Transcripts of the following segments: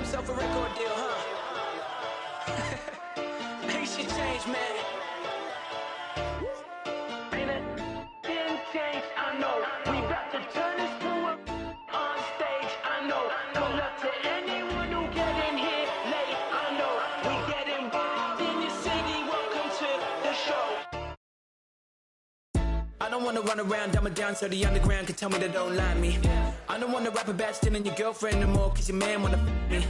himself a record deal, huh? Ain't shit changed, man. Ain't a thing changed, I know. We about to turn this to a on stage, I know. Good luck to anyone who get in here late, I know. We get involved in your city, welcome to the show. I don't wanna run around, dumb it down so the underground can tell me they don't like me. I don't wanna rap about stealing your girlfriend no more, cause your man wanna me.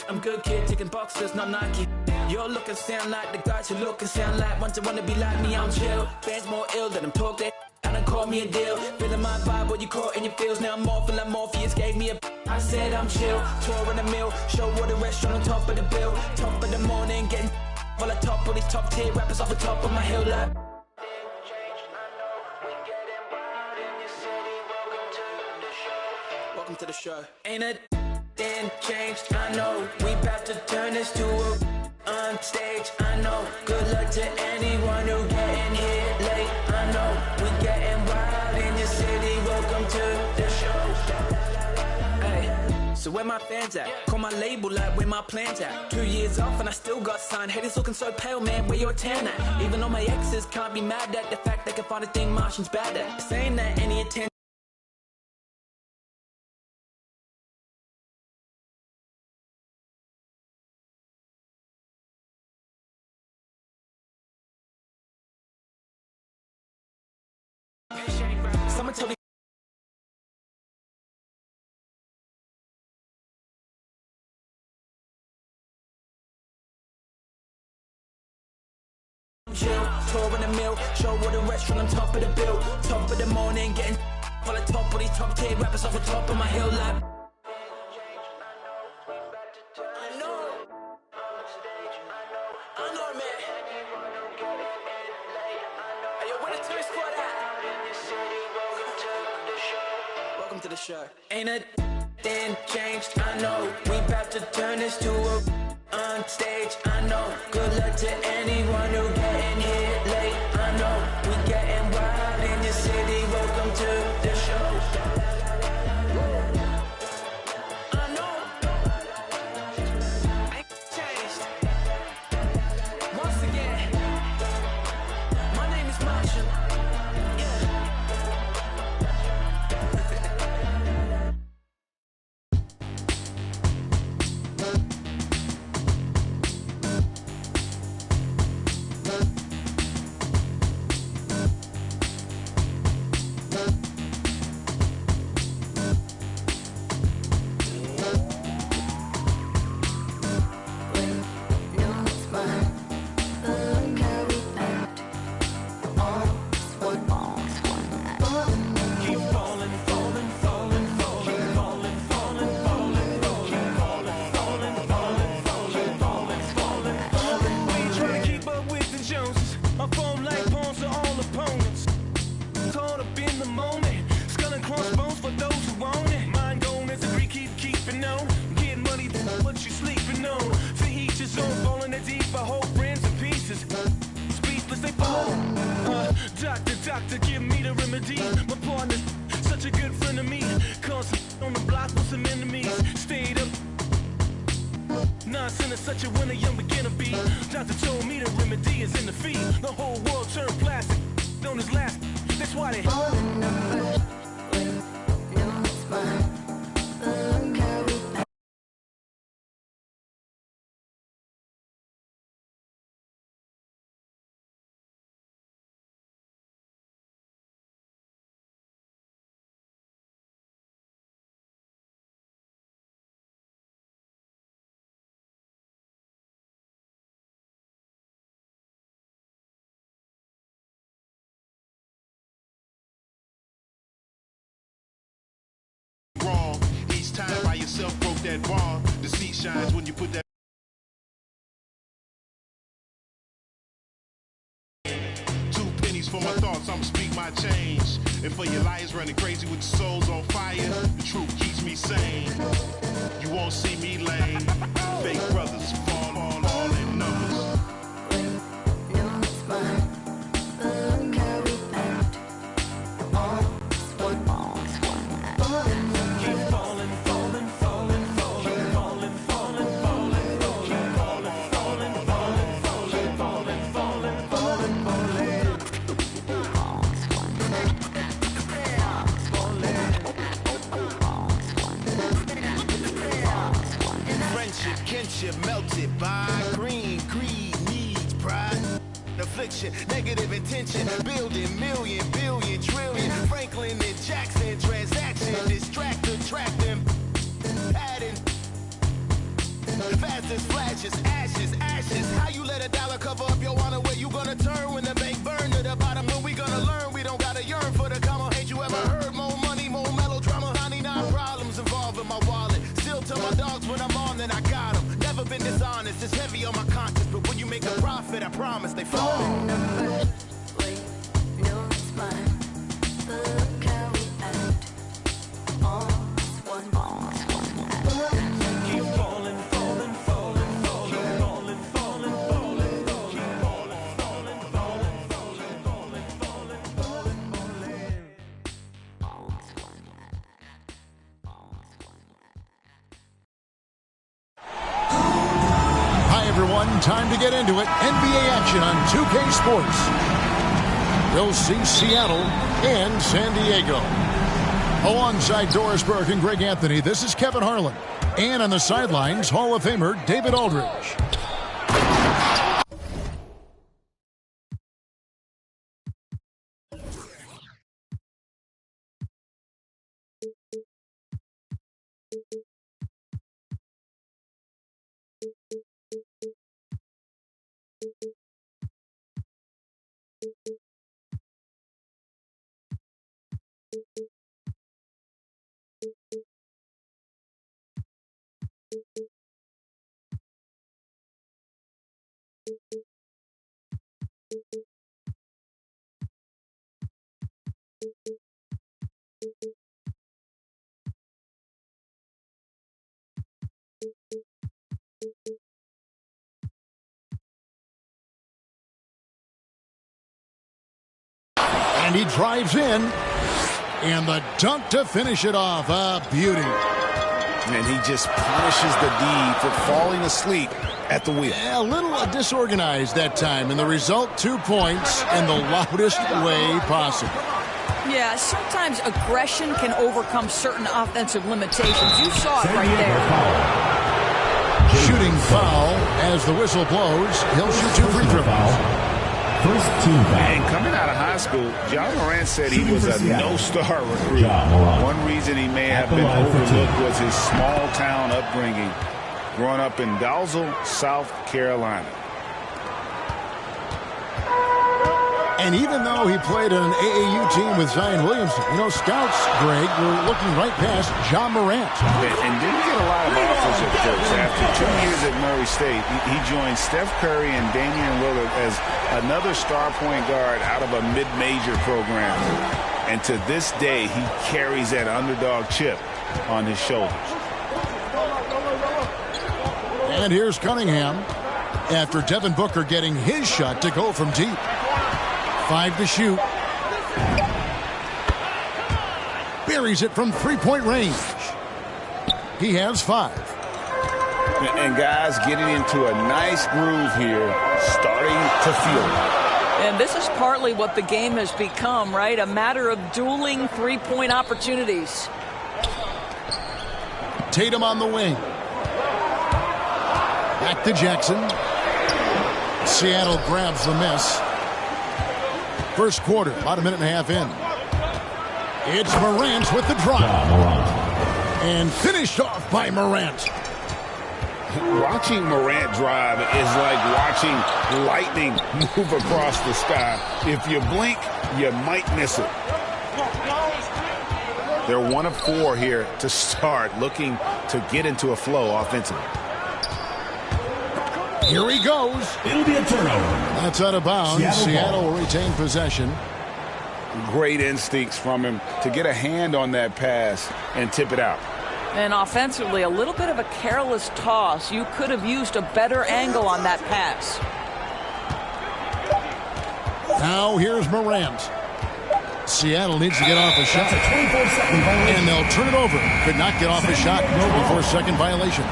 I'm good kid, taking boxers, not Nike. You're looking sound like the guys who look and sound like ones that wanna be like me, I'm chill. Fans more ill than them talk that and I call me a deal. Feeling my vibe, what you caught in your feels. Now I'm morphing like Morpheus gave me a I said I'm chill, tour in the mill. Show what a restaurant on top of the bill. Top of the morning, getting full of top. All these top tier rappers off the top of my hill like welcome to the show. Ain't a thing changed, I know. We about to turn this to a on stage, I know. Good luck to anyone who getting here late, I know. We getting wild in your city, welcome to the show. Hey, so where my fans at? Call my label like where my plans at. 2 years off and I still got signed. Haters looking so pale, man, where your tan at? Even all my exes can't be mad at the fact they can find a thing Martians bad at. Saying that any attention someone tell me chill, tour in the mill, show what a restaurant on top of the bill. Top of the morning, getting full of top, all these top tier rappers off the top of my hill like I know, man. Hey, yo, where the tourist squad at? Welcome to the show. Ain't a thing changed, I know. We about to turn this to a on stage, I know. Good luck to anyone who getting here late, I know. We getting wild in your city, welcome to the show. I know. Ain't changed. Once again, my name is Marshall. Doctor, give me the remedy. My partner's such a good friend of me. Cause on the block with some enemies. Stayed up. Nonsense is such a winner, young beginner be. Doctor told me the remedy is in the feet. The whole world turned plastic. On his last. That's why they all the numbers. No, it's mine. Look how we wrong. Each time by yourself broke that bar. The seat shines when you put that 2 pennies for my thoughts, I'ma speak my change. And for your liars running crazy with your souls on fire, the truth keeps me sane. You won't see me lame. Fake brothers fall all in numbers. No, it's mine. Look how we act. All is one. Keep falling, falling, falling, falling. attention, negative intention, building million, billion, trillion, Franklin and Jackson, transaction, distract, attract them, adding, fast as flashes, ashes, ashes, how you let a dollar cover up your honor, where you gonna turn when the bank burn to the bottom, when we gonna learn, we don't gotta yearn for the comma, ain't you ever heard, more money, more melodrama, 99 problems involving my wallet, still tell my dogs when I'm on, then I got them, never been dishonest, it's heavy on my conscience, but when you make a profit, I promise they fall. Phone number, wait, no, it's mine. But look how we act. All one. Keep falling, falling, falling, falling, falling, falling, falling, keep falling, falling, falling, falling, falling, falling, falling. Hi, everyone. Time to get into it. NBA action on 2K Sports. You'll see Seattle and San Diego. Alongside Doris Burke and Greg Anthony, this is Kevin Harlan. And on the sidelines, Hall of Famer David Aldridge. And he drives in. And the dunk to finish it off. A beauty. And he just punishes the D for falling asleep at the wheel. A little disorganized that time. And the result, 2 points in the loudest way possible. Yeah, sometimes aggression can overcome certain offensive limitations. You saw it right there. Shooting foul as the whistle blows. He'll shoot 2 free throws. First team foul. And coming out of high school, John Morant said he was a no-star recruit. One reason he may have been overlooked was his small-town upbringing, growing up in Dalzell, South Carolina. And even though he played on an AAU team with Zion Williamson, scouts, Greg, were looking right past John Morant. And didn't get a lot of offers at first. After 2 years at Murray State, he joined Steph Curry and Damian Lillard as another star point guard out of a mid-major program. And to this day, he carries that underdog chip on his shoulders. And here's Cunningham after Devin Booker getting his shot to go from deep. 5 to shoot. Buries it from three-point range. He has 5. And guys getting into a nice groove here, starting to feel it. And this is partly what the game has become, right? A matter of dueling three-point opportunities. Tatum on the wing. Back to Jackson. Seattle grabs the miss. First quarter, about a minute and a half in. It's Morant with the drop. And finished off by Morant. Watching Morant drive is like watching lightning move across the sky. If you blink, you might miss it. They're 1 of 4 here to start, looking to get into a flow offensively. Here he goes. It'll be a turnover. That's out of bounds. Seattle will retain possession. Great instincts from him to get a hand on that pass and tip it out. And offensively, a little bit of a careless toss. You could have used a better angle on that pass. Now here's Morant. Seattle needs to get off a shot. And they'll turn it over. Could not get off a shot. No before second violation.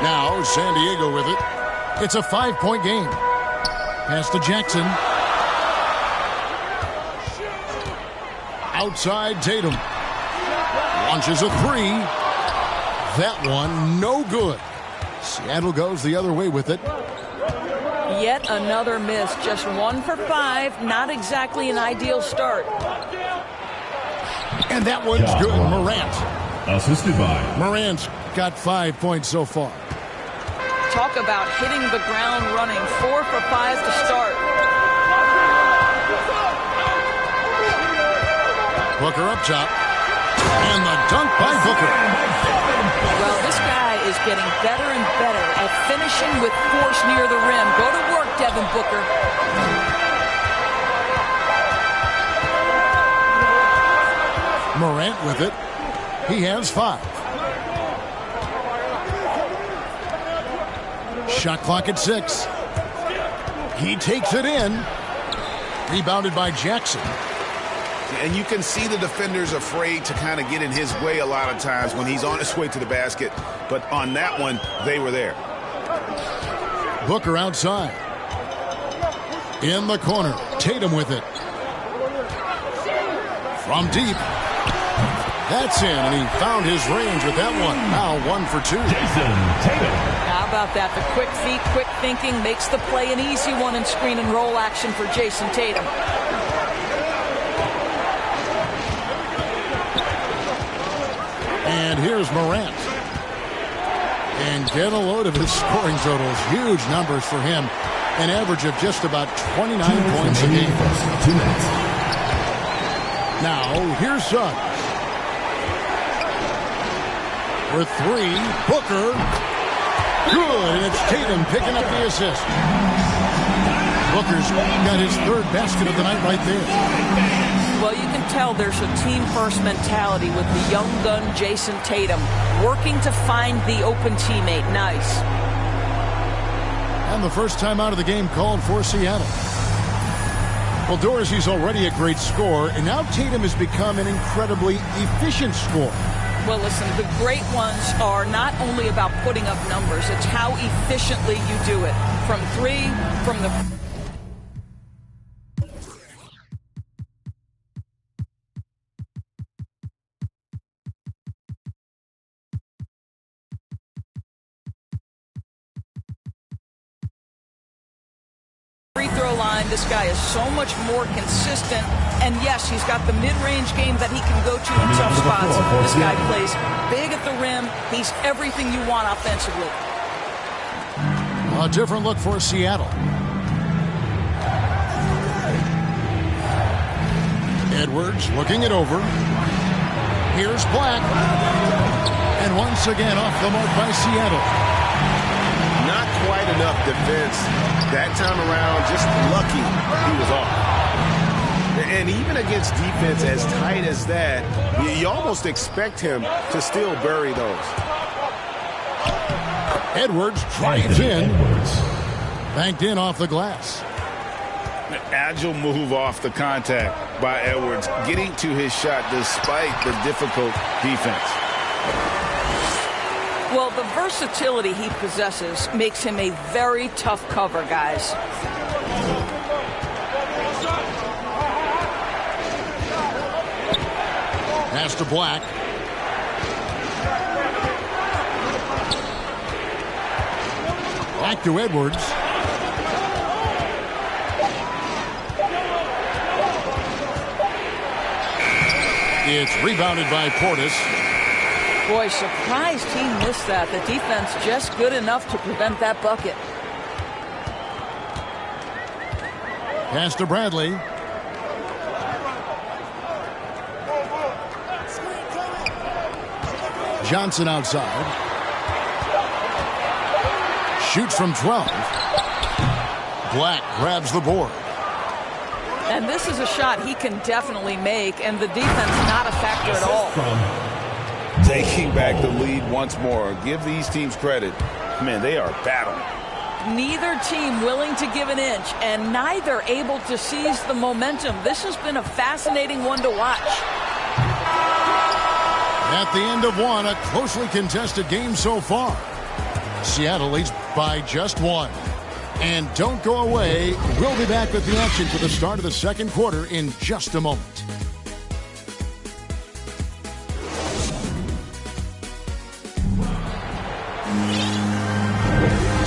Now San Diego with it. It's a 5-point game. Pass to Jackson. Outside Tatum. Launches a 3. That one no good. Seattle goes the other way with it. Yet another miss. Just 1 for 5. Not exactly an ideal start. And that one's good. Morant. Assisted by Morant's got 5 points so far. Talk about hitting the ground running. 4 for 5 to start. Booker up top. And the dunk by Booker. Well, this guy is getting better and better at finishing with force near the rim. Go to work, Devin Booker. Morant with it. He has 5. Shot clock at 6. He takes it in. Rebounded by Jackson. And you can see the defenders afraid to kind of get in his way a lot of times when he's on his way to the basket. But on that one, they were there. Booker outside. In the corner. Tatum with it. From deep. That's in, and he found his range with that one. Now 1 for 2. Jason Tatum. How about that? The quick feet, quick thinking makes the play an easy one in screen and roll action for Jason Tatum. And here's Morant. And get a load of his scoring totals. Huge numbers for him. An average of just about 29 points a game. 2 minutes. Now, here's Suggs. For 3, Booker. Good, and it's Tatum picking up the assist. Booker's got his 3rd basket of the night right there. Well, you can tell there's a team-first mentality with the young gun Jason Tatum working to find the open teammate. Nice. And the first time out of the game called for Seattle. Well, Dorsey's already a great scorer, and now Tatum has become an incredibly efficient scorer. Well, listen, the great ones are not only about putting up numbers, it's how efficiently you do it. From 3, from the free throw line, this guy is so much more consistent. And yes, he's got the mid-range game that he can go to in tough spots. This guy plays big at the rim. He's everything you want offensively. A different look for Seattle. Edwards looking it over. Here's Black. And once again off the mark by Seattle. Not quite enough defense that time around. Just lucky he was off. And even against defense as tight as that, you almost expect him to still bury those. Edwards drives in. Banked in off the glass. An agile move off the contact by Edwards, getting to his shot despite the difficult defense. Well, the versatility he possesses makes him a very tough cover, guys. Pass to Black. Back to Edwards. It's rebounded by Portis. Boy, surprised he missed that. The defense just good enough to prevent that bucket. Pass to Bradley. Johnson outside. Shoots from 12. Black grabs the board. And this is a shot he can definitely make, and the defense not a factor at all. Taking back the lead once more. Give these teams credit. Man, they are battling. Neither team willing to give an inch, and neither able to seize the momentum. This has been a fascinating one to watch. At the end of one, a closely contested game so far. Seattle leads by just 1. And don't go away. We'll be back with the action for the start of the second quarter in just a moment.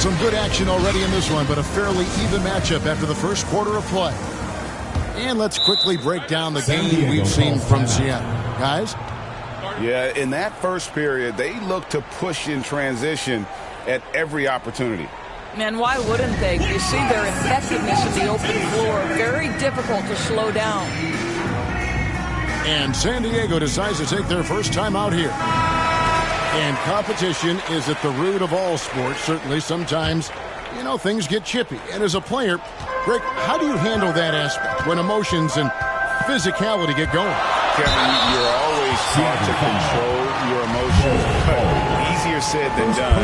Some good action already in this one, but a fairly even matchup after the first quarter of play. And let's quickly break down the game we've seen from Seattle. Guys? Yeah, in that first period, they looked to push in transition at every opportunity. And why wouldn't they? You see their effectiveness in the open floor. Very difficult to slow down. And San Diego decides to take their first time out here. And competition is at the root of all sports. Certainly, sometimes, things get chippy. And as a player, Greg, how do you handle that aspect when emotions and physicality get going? Kevin, you're always taught to control your emotions, but easier said than done.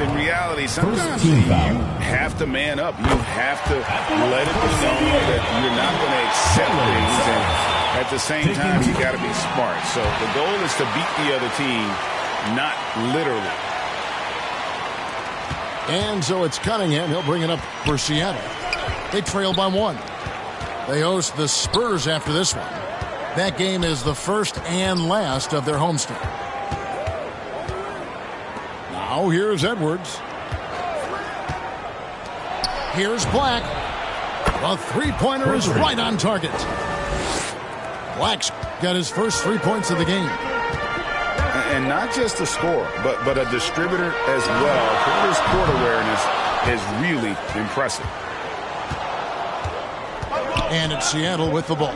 In reality, sometimes you have to man up. You have to let it be known that you're not going to accept things, and at the same time, you got to be smart. So the goal is to beat the other team, not literally. And so it's Cunningham. He'll bring it up for Seattle. They trail by 1. They host the Spurs after this one. That game is the first and last of their homestand. Now here's Edwards. Here's Black. The three-pointer is right on target. Black's got his first 3 points of the game. And not just a scorer, but a distributor as well. His court awareness is really impressive. And it's Seattle with the ball.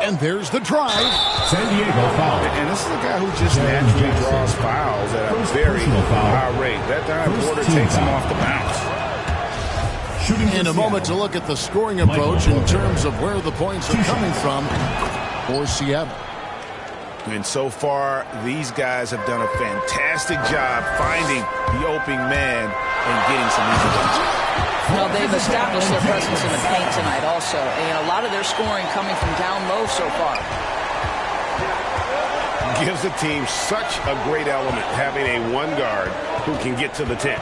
And there's the drive. San Diego foul. And this is a guy who just naturally draws fouls at a very high rate. That time Porter takes him off the bounce. And a moment to look at the scoring approach in terms of where the points are coming from for Seattle. And so far, these guys have done a fantastic job finding the opening man and getting some easy buckets. Well, they've established their presence in the paint tonight also. And a lot of their scoring coming from down low so far. Gives the team such a great element having a one guard who can get to the 10.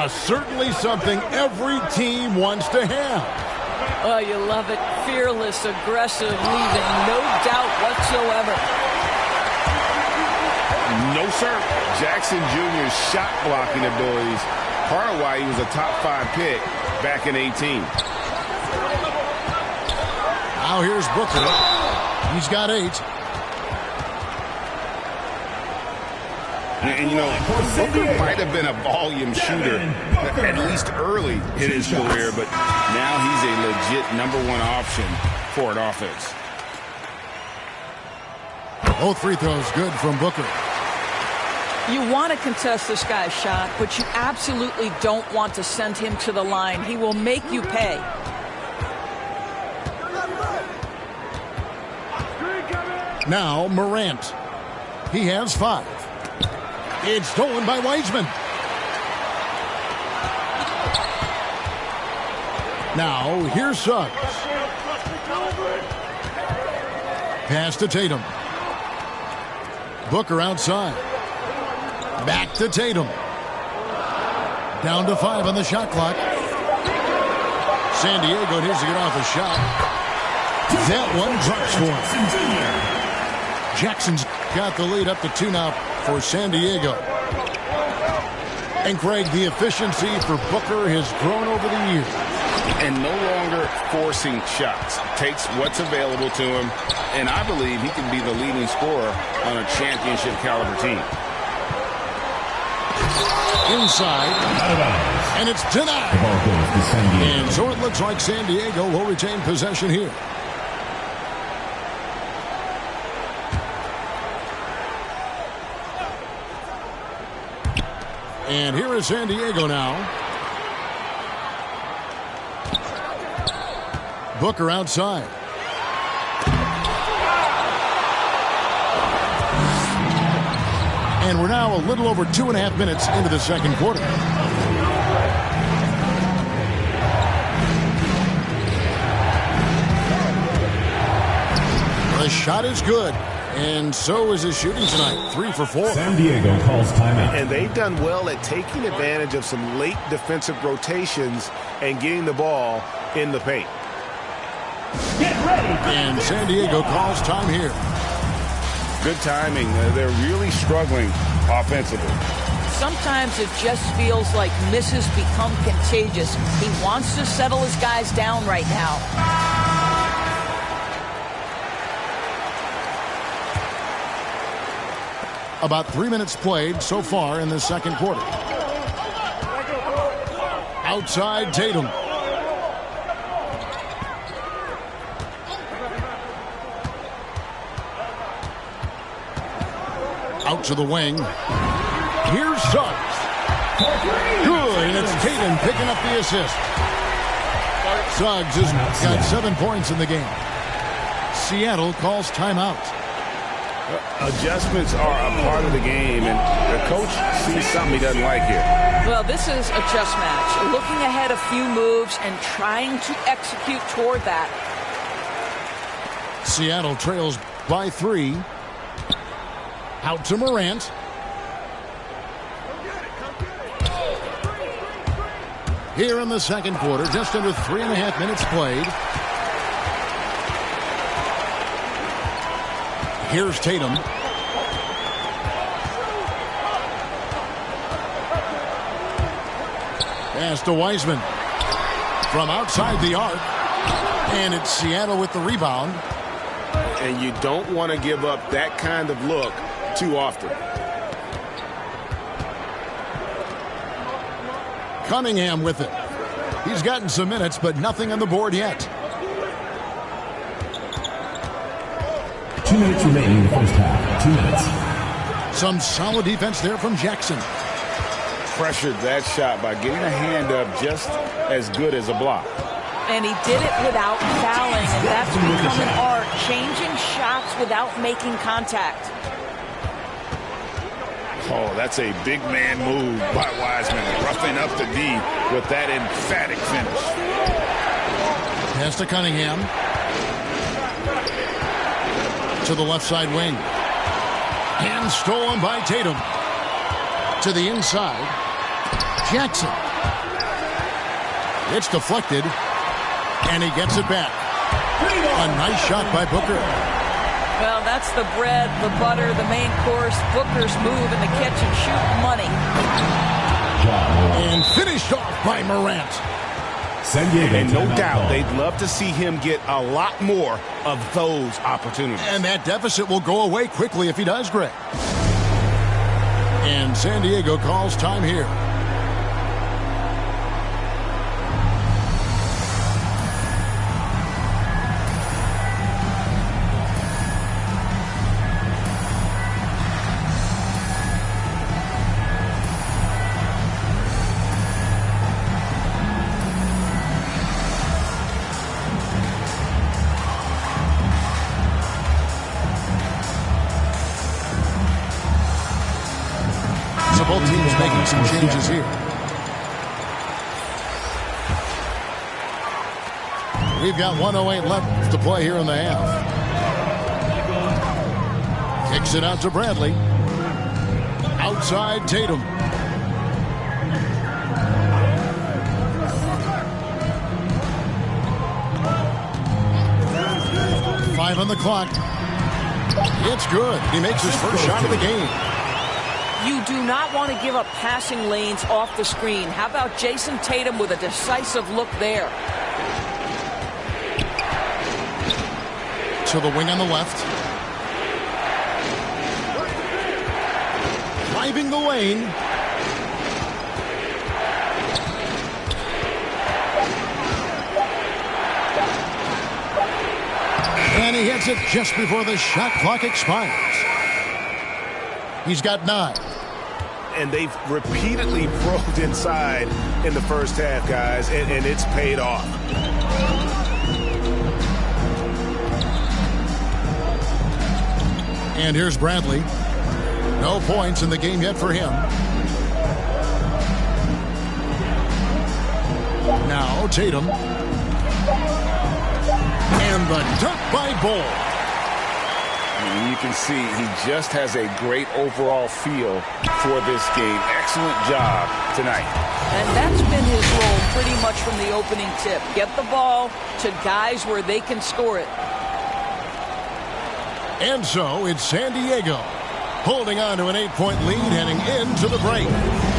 Certainly something every team wants to have. Oh, you love it. Fearless, aggressive, leaving no doubt whatsoever. No, sir. Jackson Jr.'s shot blocking abilities, part of why he was a top 5 pick back in 18. Now here's Booker. He's got 8. And Booker might have been a volume shooter, at least early in his career, but now he's a legit #1 option for an offense. Both free throws good from Booker. You want to contest this guy's shot, but you absolutely don't want to send him to the line. He will make you pay. Now Morant. He has 5. It's stolen by Wiseman. Now here's Suggs. Pass to Tatum. Booker outside. Back to Tatum. Down to 5 on the shot clock. San Diego needs to get off a shot. That one drops for him. Jackson's got the lead up to 2 now for San Diego. And Craig, the efficiency for Booker has grown over the years. And no longer forcing shots. Takes what's available to him, and I believe he can be the leading scorer on a championship caliber team. Inside, and it's denied. And so it looks like San Diego will retain possession here. And here is San Diego now. Booker outside. And we're now a little over 2.5 minutes into the second quarter. The shot is good. And so is his shooting tonight. 3 for 4. San Diego calls timeout. And they've done well at taking advantage of some late defensive rotations and getting the ball in the paint. Get ready. And San Diego calls time here. Good timing. They're really struggling offensively. sometimes it just feels like misses become contagious. He wants to settle his guys down right now. About 3 minutes played so far in the second quarter. Outside Tatum. Out to the wing. Here's Suggs. Good, and it's Tatum picking up the assist. Suggs has got 7 points in the game. Seattle calls timeout. Adjustments are a part of the game, and the coach sees something he doesn't like here. Well, this is a chess match. Looking ahead a few moves and trying to execute toward that. Seattle trails by 3. Out to Morant. Here in the second quarter, just under 3.5 minutes played. Here's Tatum. Pass to Wiseman. From outside the arc. And it's Seattle with the rebound. And you don't want to give up that kind of look too often. Cunningham with it. He's gotten some minutes, but nothing on the board yet. 2 minutes remaining in the first half. 2 minutes. Some solid defense there from Jackson. Pressured that shot by getting a hand up just as good as a block. And he did it without fouling, and that's become an art, changing shots without making contact. Oh, that's a big man move by Wiseman, roughing up the D with that emphatic finish. Pass to Cunningham. To the left side wing. And stolen by Tatum. To the inside. Jackson. It's deflected. And he gets it back. A nice shot by Booker. Well, that's the bread, the butter, the main course. Booker's move in the catch and shoot money. And finished off by Morant. San Diego, and no doubt they'd love to see him get a lot more of those opportunities. And that deficit will go away quickly if he does, Greg. And San Diego calls time here. So both teams making some changes here. We've got 1:08 left to play here in the half. Kicks it out to Bradley. Outside Tatum. Five on the clock. It's good. He makes his first shot of the game. You do not want to give up passing lanes off the screen. How about Jason Tatum with a decisive look there? To the wing on the left. Driving the lane. And he hits it just before the shot clock expires. He's got 9. And they've repeatedly probed inside in the first half, guys, and it's paid off. And here's Bradley. No points in the game yet for him. Now Tatum. And the dunk by Ball. And you can see he just has a great overall feel for this game. Excellent job tonight. And that's been his role pretty much from the opening tip. Get the ball to guys where they can score it. And so it's San Diego holding on to an 8-point lead heading into the break.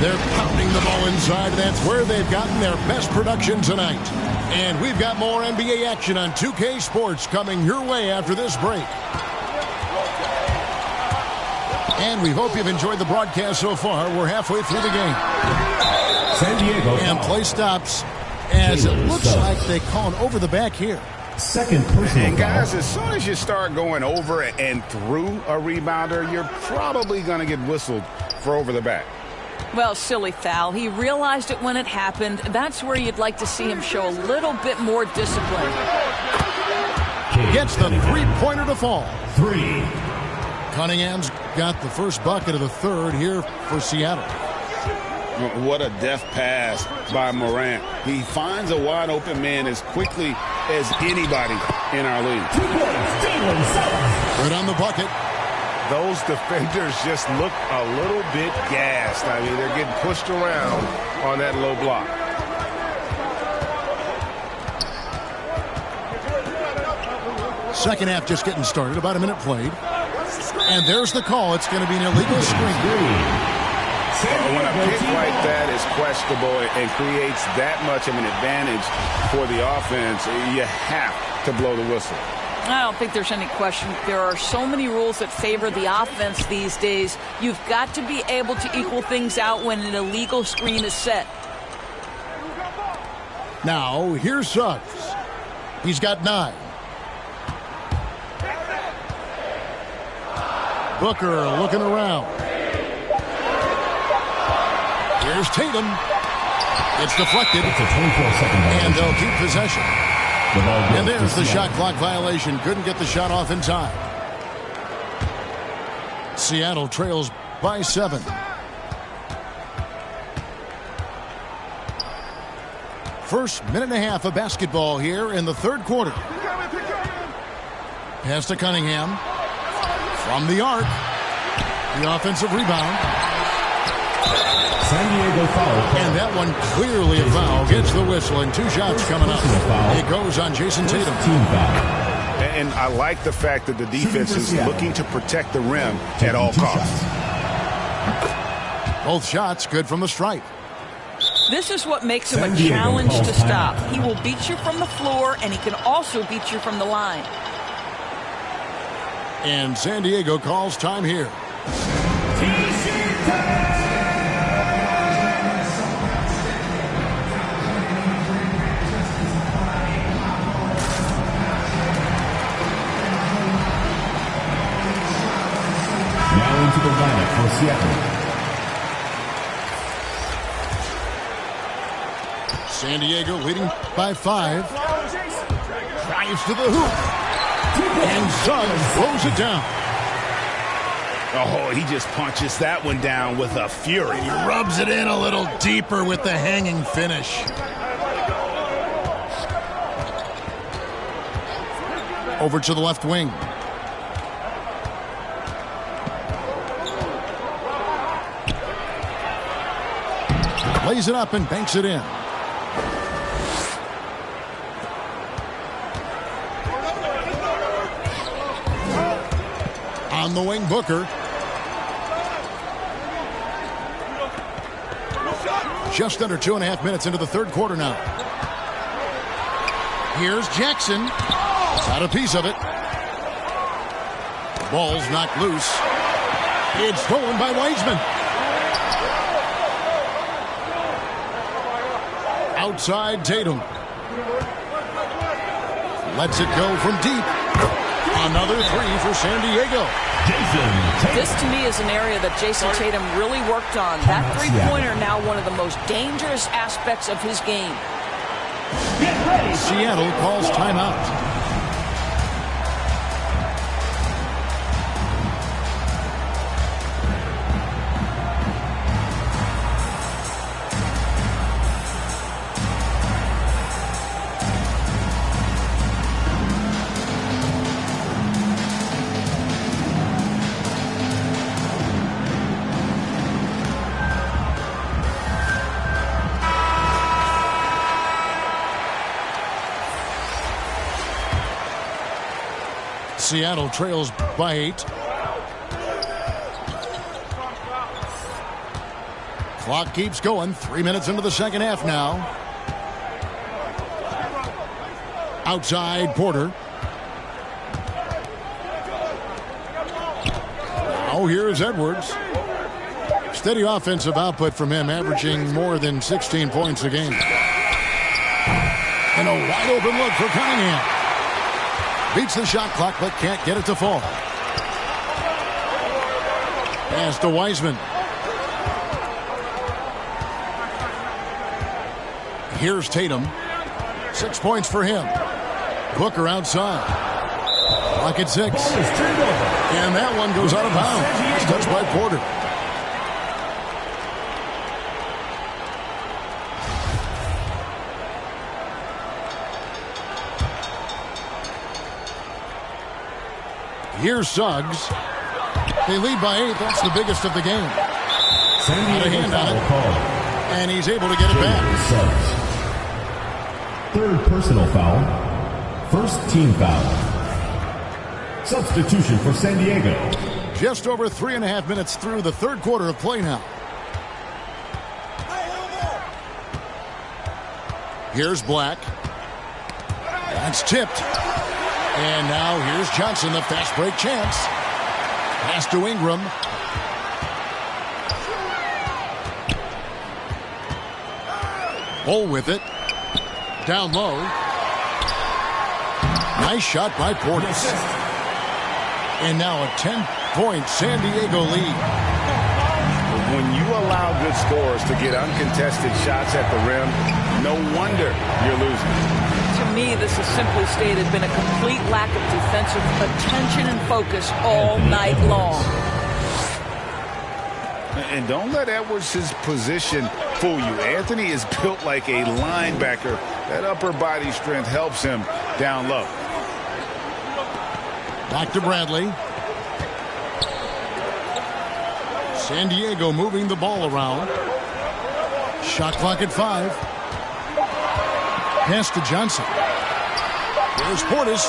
They're pounding the ball inside. That's where they've gotten their best production tonight. And we've got more NBA action on 2K Sports coming your way after this break. And we hope you've enjoyed the broadcast so far. We're halfway through the game. San Diego. And play stops as it looks like they call it over the back here. Second personal and guys, as soon as you start going over and through a rebounder, you're probably going to get whistled for over the back. Well, silly foul. He realized it when it happened. That's where you'd like to see him show a little bit more discipline. Gets the three-pointer to fall. 3. Cunningham's got the first bucket of the third here for Seattle. What a deft pass by Morant. He finds a wide-open man as quickly as anybody in our league. Right on the bucket. Those defenders just look a little bit gassed. I mean, they're getting pushed around on that low block. Second half just getting started. About a minute played. And there's the call. It's going to be an illegal screen. When a pick like that is questionable and creates that much of an advantage for the offense, you have to blow the whistle. I don't think there's any question. There are so many rules that favor the offense these days. You've got to be able to equal things out when an illegal screen is set. Now, here's Suggs. He's got 9. Booker looking around. Here's Tatum. It's deflected. It's a 24-second violation. And they'll keep possession. And there's the shot clock violation. Couldn't get the shot off in time. Seattle trails by 7. First minute and a half of basketball here in the third quarter. Pass to Cunningham. From the arc. The offensive rebound. San Diego foul. And that one clearly a foul. Gets the whistle and 2 shots coming up. It goes on Jason Tatum. Team foul. And I like the fact that the defense is looking to protect the rim at all costs. Both shots good from the stripe. This is what makes him a challenge to stop. He will beat you from the floor, and he can also beat you from the line. And San Diego calls time here. Now into the lineup for Seattle. San Diego leading by 5. Drives to the hoop. And Suggs throws it down. Oh, he just punches that one down with a fury. He rubs it in a little deeper with the hanging finish. Over to the left wing. Lays it up and banks it in. On the wing, Booker. Just under 2.5 minutes into the third quarter now. Here's Jackson. Got a piece of it. Ball's knocked loose. It's stolen by Wiseman. Outside Tatum. Lets it go from deep. Another 3 for San Diego. This, to me, is an area that Jason Tatum really worked on. That three-pointer now one of the most dangerous aspects of his game. Seattle calls timeout. Seattle trails by 8. Clock keeps going. 3 minutes into the second half now. Outside Porter. Now here's Edwards. Steady offensive output from him, averaging more than 16 points a game. And a wide open look for Cunningham. Beats the shot clock but can't get it to fall. Pass to Wiseman. Here's Tatum. 6 points for him. Booker outside. Clock at 6. And that one goes out of bounds. It's touched by Porter. Here's Suggs. They lead by 8. That's the biggest of the game. Got a hand on it. And he's able to get it back. Third personal foul. First team foul. Substitution for San Diego. Just over 3.5 minutes through the third quarter of play now. Here's Black. That's tipped. And now here's Johnson, the fast break chance. Pass to Ingram. Bull with it. Down low. Nice shot by Portis. And now a 10-point San Diego lead. When you allow good scorers to get uncontested shots at the rim, no wonder you're losing. To me, this has simply stated been a complete lack of defensive attention and focus all night long. And don't let Edwards' position fool you. Anthony is built like a linebacker. That upper body strength helps him down low. Back to Bradley. San Diego moving the ball around. Shot clock at 5. Pass to Johnson. There's Portis.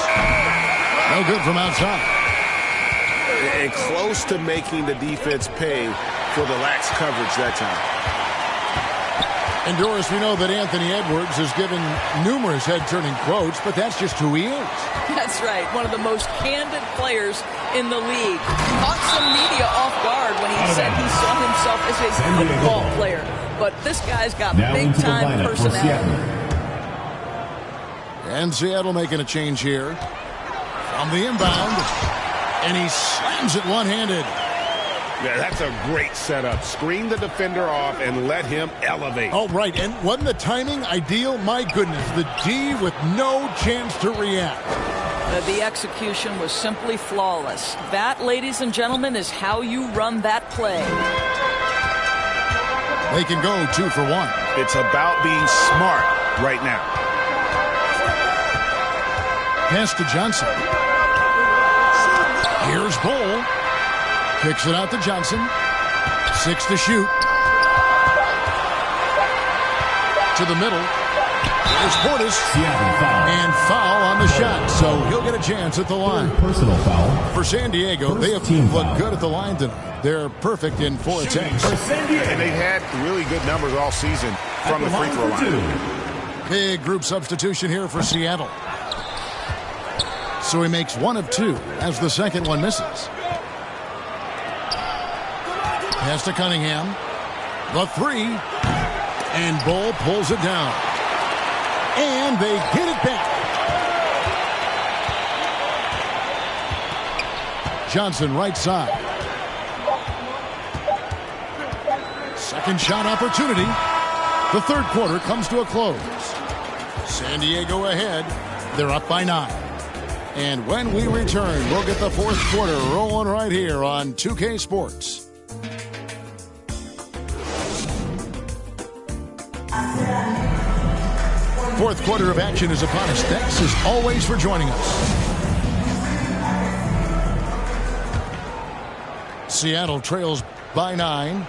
No good from outside. And close to making the defense pay for the lax coverage that time. And Doris, we know that Anthony Edwards has given numerous head-turning quotes, but that's just who he is. That's right. One of the most candid players in the league. Caught some media off guard when he said he saw himself as a football player. But this guy's got big-time personality. And Seattle making a change here. From the inbound. And he slams it one-handed. Yeah, that's a great setup. Screen the defender off and let him elevate. Oh, right. And wasn't the timing ideal? My goodness. The D with no chance to react. The execution was simply flawless. That, ladies and gentlemen, is how you run that play. They can go 2 for 1. It's about being smart right now. Pass to Johnson. Here's Bull. Kicks it out to Johnson. 6 to shoot. To the middle. There's Portis. And foul on the shot. So he'll get a chance at the line. Personal foul. For San Diego, they have looked good at the line tonight. They're perfect in 4 attempts. And they've had really good numbers all season from the free throw line. Big group substitution here for Seattle. So he makes 1 of 2 as the second one misses. Pass to Cunningham. The 3. And Bull pulls it down. And they get it back. Johnson right side. Second shot opportunity. The third quarter comes to a close. San Diego ahead. They're up by 9. And when we return, we'll get the fourth quarter rolling right here on 2K Sports. Fourth quarter of action is upon us. Thanks as always for joining us. Seattle trails by 9.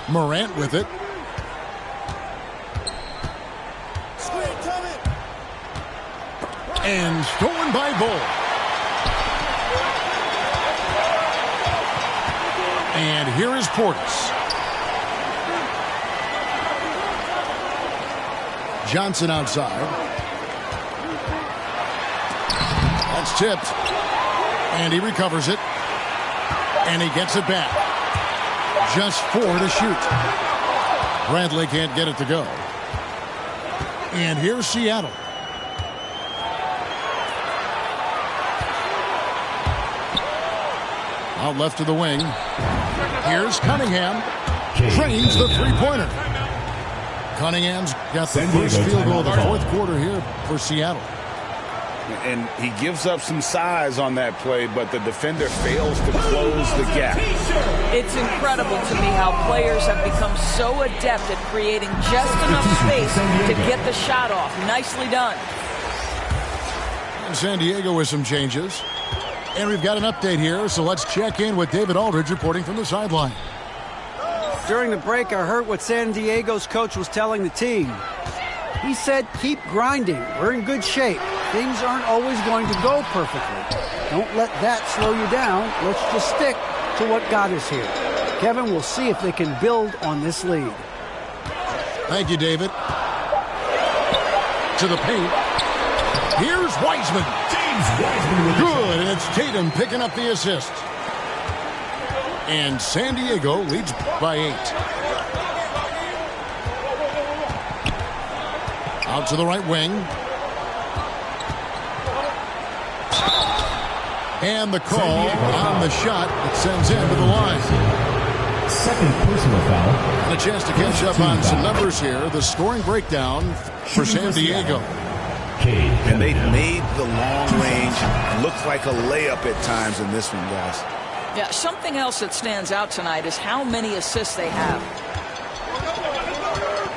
Morant with it. And stolen by Bull. And here is Portis. Johnson outside. That's tipped. And he recovers it. And he gets it back. Just 4 to shoot. Bradley can't get it to go. And here's Seattle. Out left to the wing. Here's Cunningham. Drains the three-pointer. Cunningham's got the first field goal of the fourth quarter here for Seattle. And he gives up some size on that play, but the defender fails to close the gap. It's incredible to me how players have become so adept at creating just enough space to get the shot off. Nicely done. And San Diego with some changes. And we've got an update here, so let's check in with David Aldridge reporting from the sideline. During the break, I heard what San Diego's coach was telling the team. He said, keep grinding. We're in good shape. Things aren't always going to go perfectly. Don't let that slow you down. Let's just stick to what got us here. Kevin, we'll see if they can build on this lead. Thank you, David. To the paint. Here's Wiseman. Good, and it's Tatum picking up the assist. And San Diego leads by 8. Out to the right wing. And the call on the shot that sends him to the line. Second personal foul. And a chance to catch up on some numbers here. The scoring breakdown for San Diego. And they made the long range look like a layup at times in this one, guys. Yeah, something else that stands out tonight is how many assists they have.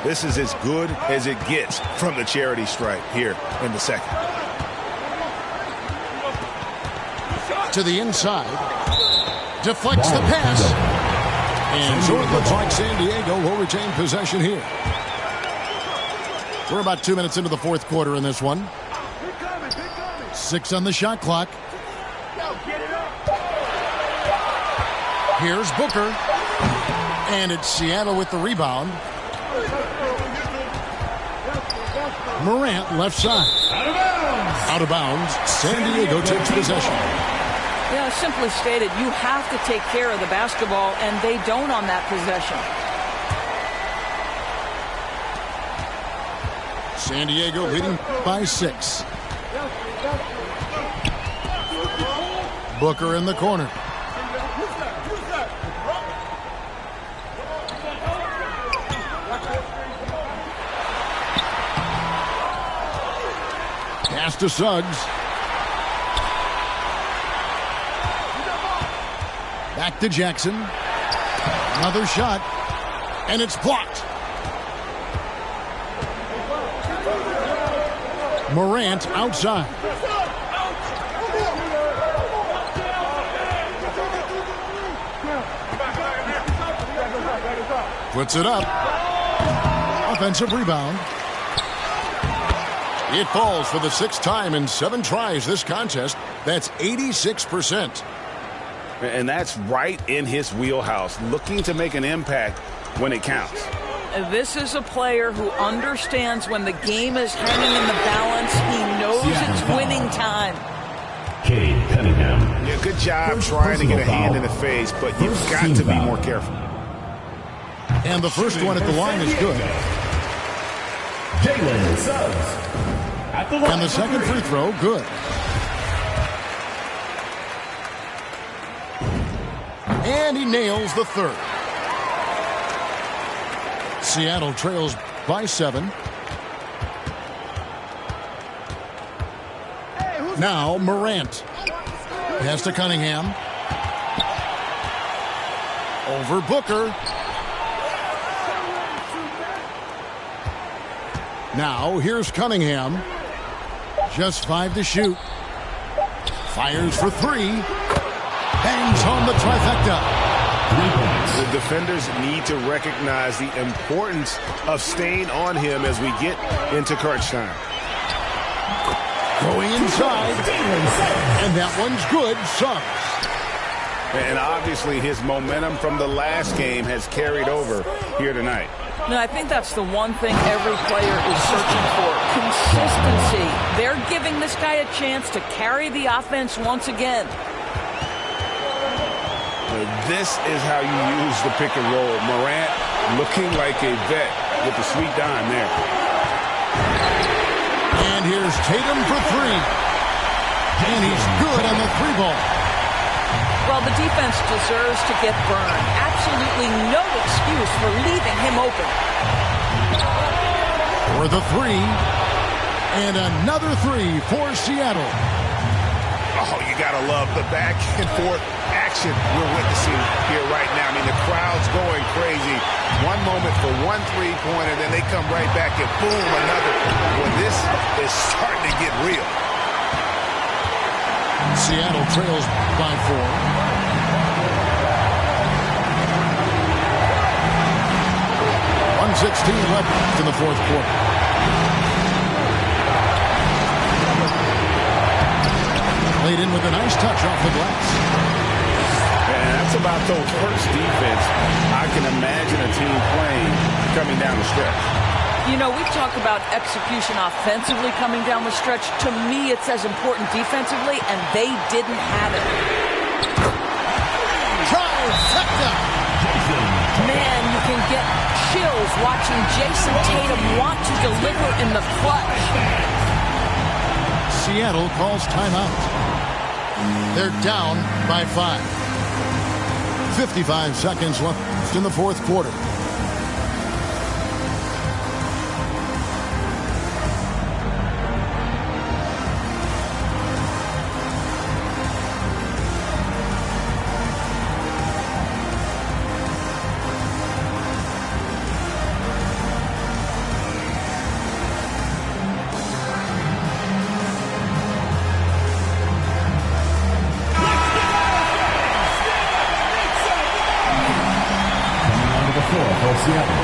This is as good as it gets from the charity stripe here in the second. To the inside. Deflects the pass. And so it looks like San Diego will retain possession here. We're about 2 minutes into the fourth quarter in this one. 6 on the shot clock. Here's Booker. And it's Seattle with the rebound. Morant left side. Out of bounds. San Diego takes possession. Yeah, simply stated, you have to take care of the basketball, and they don't on that possession. San Diego leading by 6. Booker in the corner. Pass to Suggs. Back to Jackson. Another shot. And it's blocked. Morant outside. Puts it up. Offensive rebound. It falls for the 6th time in 7 tries this contest. That's 86%. And that's right in his wheelhouse, looking to make an impact when it counts. This is a player who understands when the game is hanging in the balance. He knows it's winning time. Cade Cunningham. Yeah, good job trying to get a hand in the face, but you've got to be more careful. And the first one at the line is good. Jalen Suggs. And the second free throw, good. And he nails the third. Seattle trails by 7. Now Morant. Pass to Cunningham. Over Booker. Now here's Cunningham. Just 5 to shoot. Fires for 3. Bangs home the trifecta. The defenders need to recognize the importance of staying on him as we get into crunch time. Going inside. And that one's good. Suggs. And obviously his momentum from the last game has carried over here tonight. No, I think that's the one thing every player is searching for. Consistency. They're giving this guy a chance to carry the offense once again. This is how you use the pick and roll. Morant looking like a vet with the sweet dime there. And here's Tatum for three. And he's good on the three ball. Well, the defense deserves to get burned. Absolutely no excuse for leaving him open. For the three. And another three for Seattle. Oh, you got to love the back and forth action we're witnessing here right now. I mean, the crowd's going crazy. One moment for one three-pointer, then they come right back and boom, another. Well, this is starting to get real. Seattle trails by 4. .116 left in the fourth quarter. Played in with a nice touch off the glass. And that's about those first defense I can imagine a team playing coming down the stretch. You know, we talk about execution offensively coming down the stretch. To me, it's as important defensively, and they didn't have it. Trifecta! Man, you can get chills watching Jason Tatum want to deliver in the clutch. Seattle calls timeout. They're down by 5. 55 seconds left in the fourth quarter. Seattle,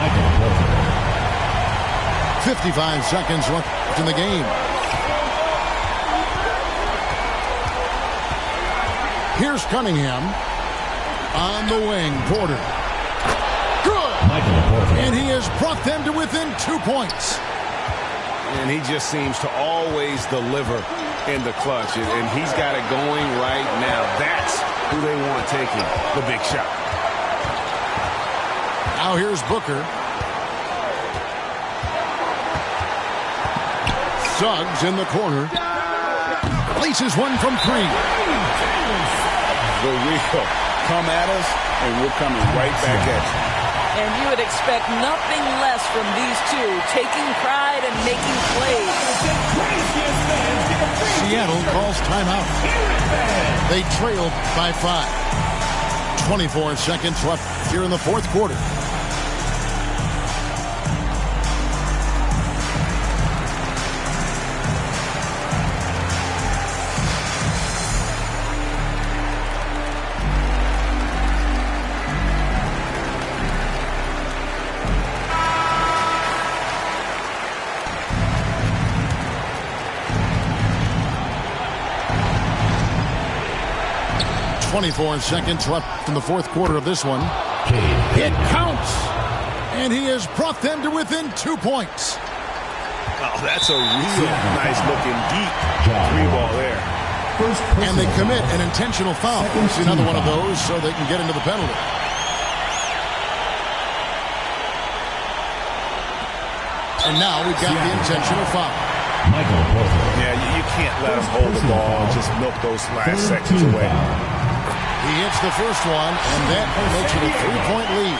Michael Porter. 55 seconds left in the game. Here's Cunningham on the wing. Porter. Good. Michael Porter. And he has brought them to within 2 points. And he just seems to always deliver in the clutch. And he's got it going right now. That's who they want taking the big shot. Now here's Booker. Suggs in the corner. Places one from 3. The real come at us, and we're coming right back at you. And you would expect nothing less from these two, taking pride and making plays. Seattle calls timeout. They trail by 5. 24 seconds left here in the fourth quarter. .24 seconds left in the fourth quarter of this one. It counts! And he has brought them to within 2 points. Oh, that's a real nice-looking deep three ball there. And they commit an intentional foul. It's another one of those so they can get into the penalty. And now we've got the intentional foul. Yeah, you can't let him hold the ball and just milk those last seconds away. He hits the first one, and that makes it a 3-point lead.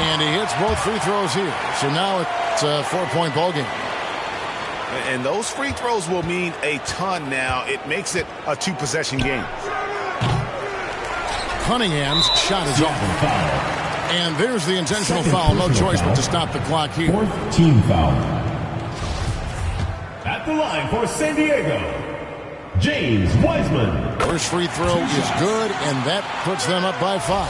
And he hits both free throws here. So now it's a 4-point ball game. And those free throws will mean a ton now. It makes it a 2-possession game. Cunningham's shot is off. And there's the intentional foul. No choice but to stop the clock here. Fourth team foul. At the line for San Diego, James Wiseman. First free throw is good, and that puts them up by 5.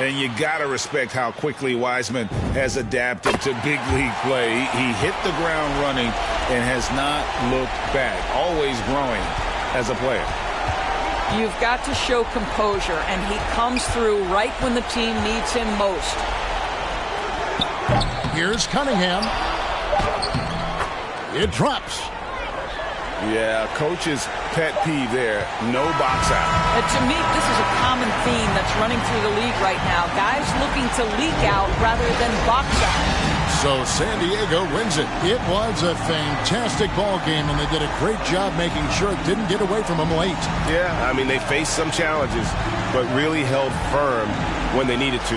And you got to respect how quickly Wiseman has adapted to big league play. He hit the ground running and has not looked back, always growing as a player. You've got to show composure, and he comes through right when the team needs him most. Here's Cunningham. It drops. Yeah, coach's pet peeve there, no box out. To me, this is a common theme that's running through the league right now. Guys looking to leak out rather than box out. So San Diego wins it. It was a fantastic ball game, and they did a great job making sure it didn't get away from them late. Yeah, I mean, they faced some challenges, but really held firm when they needed to.